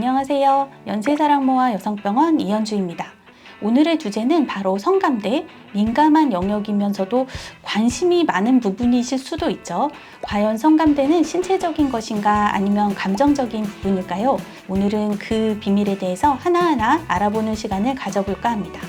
안녕하세요. 연세사랑모아 여성병원 이현주입니다. 오늘의 주제는 바로 성감대, 민감한 영역이면서도 관심이 많은 부분이실 수도 있죠. 과연 성감대는 신체적인 것인가 아니면 감정적인 부분일까요? 오늘은 그 비밀에 대해서 하나하나 알아보는 시간을 가져볼까 합니다.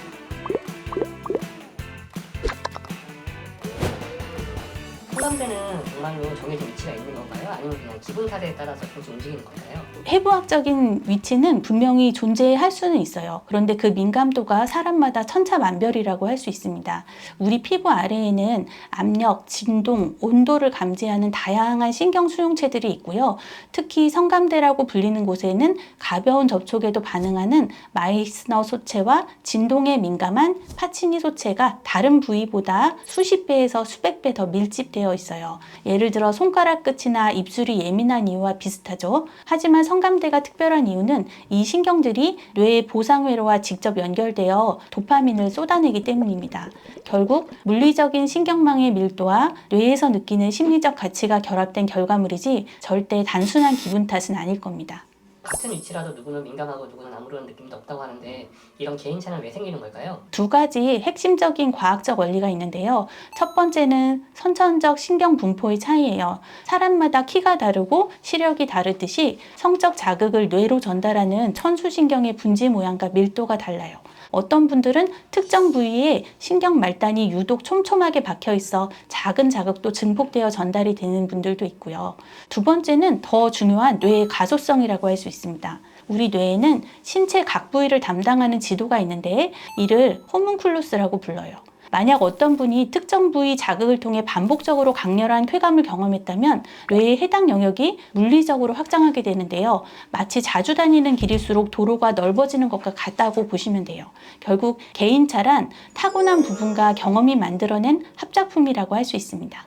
성감대는 정말로 정해진 위치가 있는 건가요? 아니면 그냥 기분 탓에 따라서 조금씩 움직이는 건가요? 해부학적인 위치는 분명히 존재할 수는 있어요. 그런데 그 민감도가 사람마다 천차만별이라고 할 수 있습니다. 우리 피부 아래에는 압력, 진동, 온도를 감지하는 다양한 신경 수용체들이 있고요. 특히 성감대라고 불리는 곳에는 가벼운 접촉에도 반응하는 마이스너 소체와 진동에 민감한 파치니 소체가 다른 부위보다 수십 배에서 수백 배 더 밀집되어 있어요. 예를 들어 손가락 끝이나 입술이 예민한 이유와 비슷하죠. 하지만 성감대가 특별한 이유는 이 신경들이 뇌의 보상회로와 직접 연결되어 도파민을 쏟아내기 때문입니다. 결국 물리적인 신경망의 밀도와 뇌에서 느끼는 심리적 가치가 결합된 결과물이지 절대 단순한 기분 탓은 아닐 겁니다. 같은 위치라도 누구는 민감하고 누구는 아무런 느낌도 없다고 하는데 이런 개인차는 왜 생기는 걸까요? 두 가지 핵심적인 과학적 원리가 있는데요. 첫 번째는 선천적 신경 분포의 차이예요. 사람마다 키가 다르고 시력이 다르듯이 성적 자극을 뇌로 전달하는 천수신경의 분지 모양과 밀도가 달라요. 어떤 분들은 특정 부위에 신경 말단이 유독 촘촘하게 박혀 있어 작은 자극도 증폭되어 전달이 되는 분들도 있고요. 두 번째는 더 중요한 뇌의 가소성이라고 할 수 있습니다. 우리 뇌에는 신체 각 부위를 담당하는 지도가 있는데 이를 호문클루스라고 불러요. 만약 어떤 분이 특정 부위 자극을 통해 반복적으로 강렬한 쾌감을 경험했다면 뇌의 해당 영역이 물리적으로 확장하게 되는데요. 마치 자주 다니는 길일수록 도로가 넓어지는 것과 같다고 보시면 돼요. 결국 개인차란 타고난 부분과 경험이 만들어낸 합작품이라고 할 수 있습니다.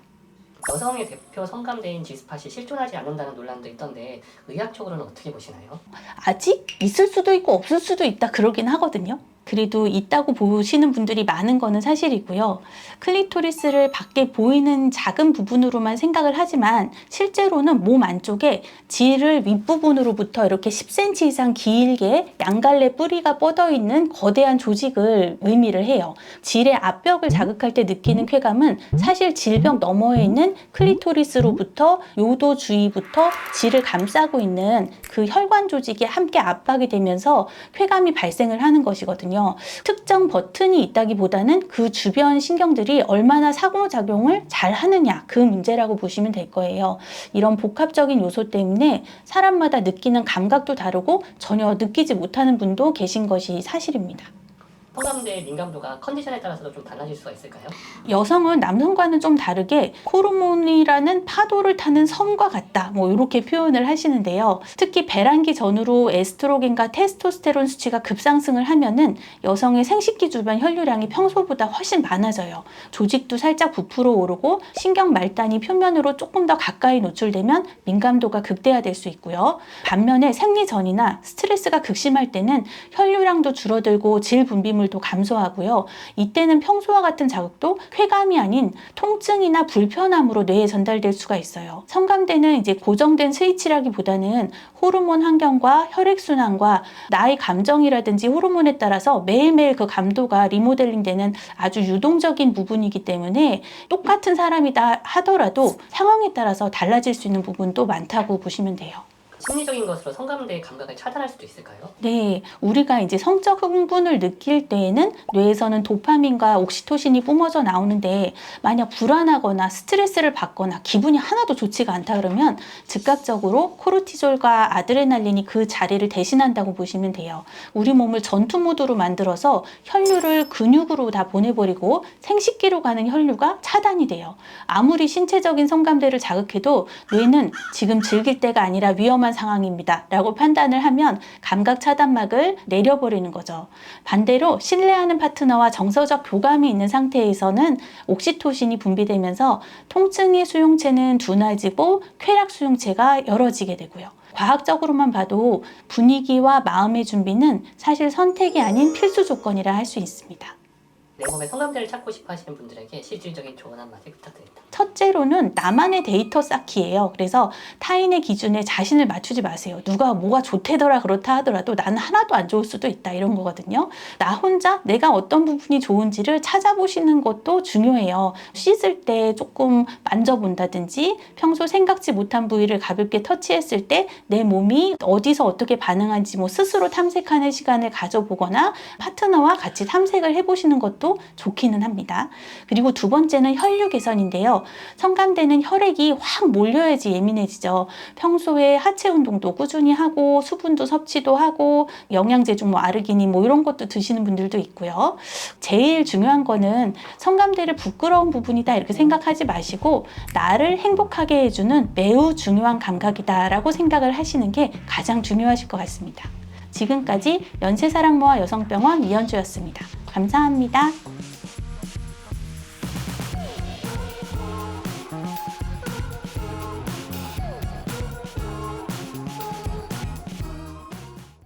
여성의 대표 성감대인 G스팟이 실존하지 않는다는 논란도 있던데 의학적으로는 어떻게 보시나요? 아직 있을 수도 있고 없을 수도 있다 그러긴 하거든요. 그래도 있다고 보시는 분들이 많은 거는 사실이고요. 클리토리스를 밖에 보이는 작은 부분으로만 생각을 하지만 실제로는 몸 안쪽에 질을 윗부분으로부터 이렇게 10cm 이상 길게 양갈래 뿌리가 뻗어 있는 거대한 조직을 의미를 해요. 질의 앞벽을 자극할 때 느끼는 쾌감은 사실 질벽 너머에 있는 클리토리스로부터 요도 주위부터 질을 감싸고 있는 그 혈관 조직이 함께 압박이 되면서 쾌감이 발생을 하는 것이거든요. 특정 버튼이 있다기보다는 그 주변 신경들이 얼마나 상호작용을 잘 하느냐 그 문제라고 보시면 될 거예요. 이런 복합적인 요소 때문에 사람마다 느끼는 감각도 다르고 전혀 느끼지 못하는 분도 계신 것이 사실입니다. 성감대의 민감도가 컨디션에 따라서도 좀 달라질 수가 있을까요? 여성은 남성과는 좀 다르게 호르몬이라는 파도를 타는 섬과 같다 이렇게 표현을 하시는데요. 특히 배란기 전후로 에스트로겐과 테스토스테론 수치가 급상승을 하면은 여성의 생식기 주변 혈류량이 평소보다 훨씬 많아져요. 조직도 살짝 부풀어 오르고 신경 말단이 표면으로 조금 더 가까이 노출되면 민감도가 극대화될 수 있고요. 반면에 생리 전이나 스트레스가 극심할 때는 혈류량도 줄어들고 질 분비물 도 감소하고요. 이때는 평소와 같은 자극도 쾌감이 아닌 통증이나 불편함으로 뇌에 전달될 수가 있어요. 성감대는 이제 고정된 스위치라기보다는 호르몬 환경과 혈액순환과 나의 감정이라든지 호르몬에 따라서 매일매일 그 감도가 리모델링 되는 아주 유동적인 부분이기 때문에 똑같은 사람이다 하더라도 상황에 따라서 달라질 수 있는 부분도 많다고 보시면 돼요. 심리적인 것으로 성감대의 감각을 차단할 수도 있을까요? 네, 우리가 이제 성적 흥분을 느낄 때에는 뇌에서는 도파민과 옥시토신이 뿜어져 나오는데 만약 불안하거나 스트레스를 받거나 기분이 하나도 좋지가 않다 그러면 즉각적으로 코르티졸과 아드레날린이 그 자리를 대신한다고 보시면 돼요. 우리 몸을 전투 모드로 만들어서 혈류를 근육으로 다 보내버리고 생식기로 가는 혈류가 차단이 돼요. 아무리 신체적인 성감대를 자극해도 뇌는 지금 즐길 때가 아니라 위험한 상황입니다 라고 판단을 하면 감각 차단막을 내려버리는 거죠. 반대로 신뢰하는 파트너와 정서적 교감이 있는 상태에서는 옥시토신이 분비되면서 통증의 수용체는 둔해지고 쾌락 수용체가 열어지게 되고요. 과학적으로만 봐도 분위기와 마음의 준비는 사실 선택이 아닌 필수 조건이라 할 수 있습니다. 내 몸에 성감대를 찾고 싶어 하시는 분들에게 실질적인 조언 한마디 부탁드립니다. 첫째로는 나만의 데이터 쌓기예요. 그래서 타인의 기준에 자신을 맞추지 마세요. 누가 뭐가 좋대더라 그렇다 하더라도 나는 하나도 안 좋을 수도 있다 이런 거거든요. 나 혼자 내가 어떤 부분이 좋은지를 찾아보시는 것도 중요해요. 씻을 때 조금 만져본다든지 평소 생각지 못한 부위를 가볍게 터치했을 때 내 몸이 어디서 어떻게 반응하는지 뭐 스스로 탐색하는 시간을 가져보거나 파트너와 같이 탐색을 해보시는 것도 좋기는 합니다. 그리고 두 번째는 혈류 개선인데요. 성감대는 혈액이 확 몰려야지 예민해지죠. 평소에 하체 운동도 꾸준히 하고 수분도 섭취도 하고 영양제 중 뭐 아르기닌 뭐 이런 것도 드시는 분들도 있고요. 제일 중요한 거는 성감대를 부끄러운 부분이다 이렇게 생각하지 마시고 나를 행복하게 해주는 매우 중요한 감각이다라고 생각을 하시는 게 가장 중요하실 것 같습니다. 지금까지 연세사랑모아 여성병원 이현주였습니다. 감사합니다.